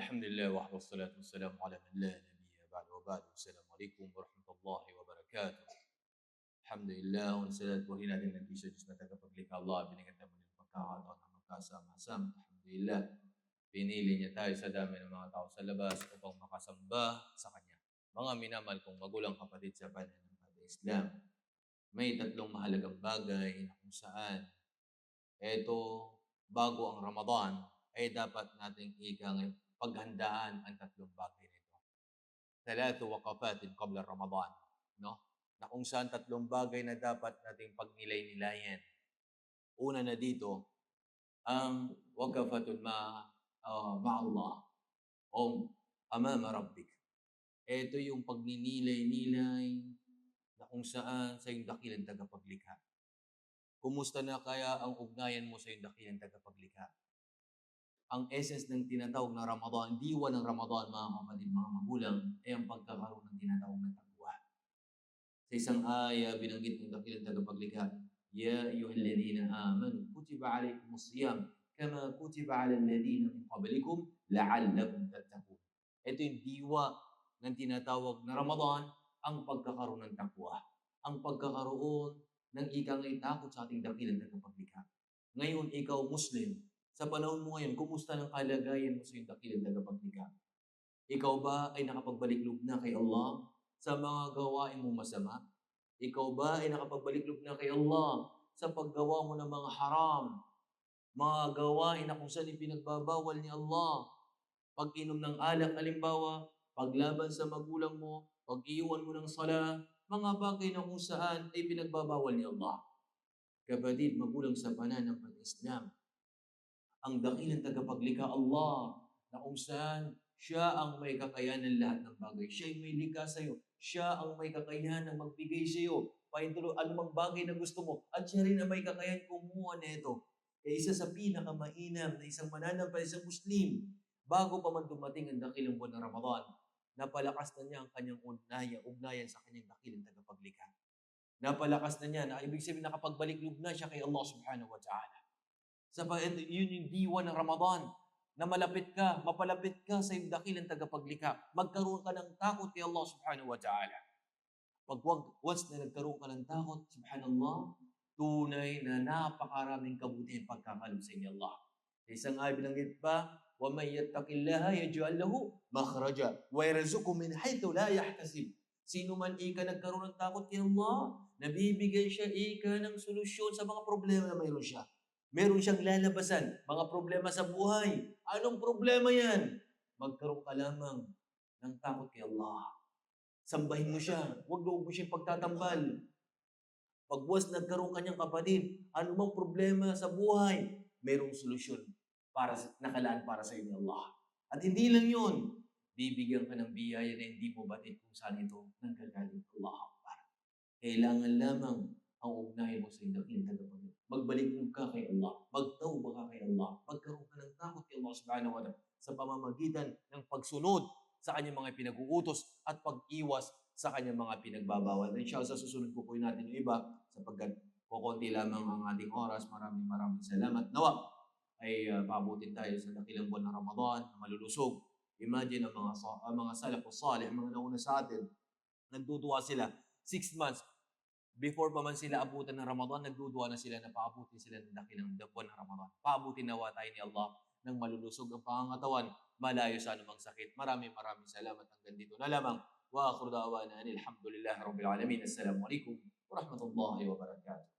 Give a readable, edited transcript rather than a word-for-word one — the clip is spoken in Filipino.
الحمد لله وحده والصلاة والسلام على من لا نبي بعد وبعد. السلام عليكم warahmatullahi wabarakatuh. Alhamdulillah, unsala't buhay natin ng Diyos na tagapaglikha Allah, binigyan tayo ng pagkakataon na magkasama-sama. Alhamdulillah, pinili niya tayo sa dami ng mga tao sa labas upang makasamba sa Kanya. Mga minamahal kong magulang kapatid sa pananampalatayang Islam, may tatlong mahalagang bagay na kung saan eto bago ang Ramadan ay dapat nating paghandaan ang tatlong bagay nito. Thalathu waqafatin qabla Ramadan, no? Na kung saan tatlong bagay na dapat nating pagnilay-nilayan. Una na dito, ang waqafatun ma'allah o amama rabbik. Ito yung pagninilay-nilay na kung saan sa iyong dakilang tagapaglikha. Kumusta na kaya ang ugnayan mo sa iyong dakilang tagapaglikha? Ang essence ng tinatawag na Ramadan, diwa ng Ramadan, mga kapatid, mga magulang, ay ang pagkakaroon ng tinatawag na taqwa. Sa isang aya, binanggit ng dakilang tagapaglikha, Ya ayyuhalladhina amanu, kutiba alaykumus siyam, kama kutiba alal ladhina min qablikum, la'allakum tattaqun. Ito yung diwa ng tinatawag na Ramadan, ang pagkakaroon ng taqwa. Ang pagkakaroon ng ikangay takot sa ating dakilang tagapaglikha. Ngayon, ikaw Muslim, sa panahon mo ngayon, kumusta ng kalagayan mo sa iyong dakilang tagapaglikha? Ikaw ba ay nakapagbalik-loob na kay Allah sa mga gawain mong masama? Ikaw ba ay nakapagbalik-loob na kay Allah sa paggawa mo ng mga haram? Mga gawain na kung saan ipinagbabawal ni Allah. Pag-inom ng alak, halimbawa, paglaban sa magulang mo, pag-iwan mo ng sala, mga bagay na kung saan ay pinagbabawal ni Allah. Kapatid, magulang sa pananampalatayang Islam, ang dakilang tagapaglikha Allah, na kung saan siya ang may kakayanan lahat ng bagay. Siya ay may likha sa iyo. Siya ang may kakayanan magbigay sa iyo. Pahintulo, anumang bagay na gusto mo. At siya rin ang may kakayanan kumuha nito. Kaya isa sa pinakamainam na isang mananampalatayang isang Muslim, bago pa man dumating ang dakilang buwan ng Ramadan, napalakas na niya ang kanyang ugnayan sa kanyang dakilang tagapaglikha. Napalakas na niya, na ibig sabihin nakapagbalik-loob na siya kay Allah subhanahu wa ta'ala. Yun yung diwa ng Ramadan, na mapalapit ka sa iyong dakilang tagapaglikha. Magkaroon ka ng takot kay Allah subhanahu wa ta'ala. Once na nagkaroon ka ng takot, subhanallah, tunay na napakaraming kabutihan pagkakalob sa inyo Allah. Isang ay binanggit pa, وَمَنْ يَتَّقِ اللَّهَ يَجْعَلْ لَهُ مَخْرَجًا وَيَرْزُقْهُ مِنْ حَيْثُ لَا يَحْتَسِبُ. Sino man nagkaroon ng takot kay Allah, nabibigyan siya ng solusyon sa mga problema na mayroon siya. Meron siyang lalabasan, mga problema sa buhay. Anong problema yan? Magkaroon ka lamang ng takot kay Allah. Sambahin mo siya. Huwag mo siyang pagtatambal. Pag once nagkaroon kanyang kapatid, anumang problema sa buhay, merong solusyon nakalaan para sa iyo ni Allah. At hindi lang yun, bibigyan ka ng biyaya na hindi mo batid kung saan ito nanggagaling. Allah Akbar. Kailangan lamang ang ugnayan mo sa iyong dakilang tagapaglikha. Magbalik-loob ka kay Allah. Magtawba ka kay Allah. Magkaroon ka ng takot kay Allah subhanahu wa ta'ala sa pamamagitan ng pagsunod sa kanyang mga pinag-uutos at pag-iwas sa kanyang mga pinagbabawal. Inshallah, sa susunod po natin yung iba sapagkat kukunti lamang ang ating oras. Maraming salamat. Nawa ay paabutin tayo sa dakilang buwan ng Ramadan na malulusog. Imagine ang mga salafus salih, ang mga nauna sa atin, nagduduwa sila 6 months before pa man sila abutan ng Ramadan, nagdudua na sila na paabutin sila ng dakilang buwan ng Ramadan. Paabutin nawa tayo ni Allah ng malulusog ang pangangatawan, malayo sa anumang sakit. Maraming salamat hanggang dito na lamang. Wa akhiru da'wana alhamdulillahi rabbil alamin. Assalamu alaikum warahmatullahi wabarakatuh.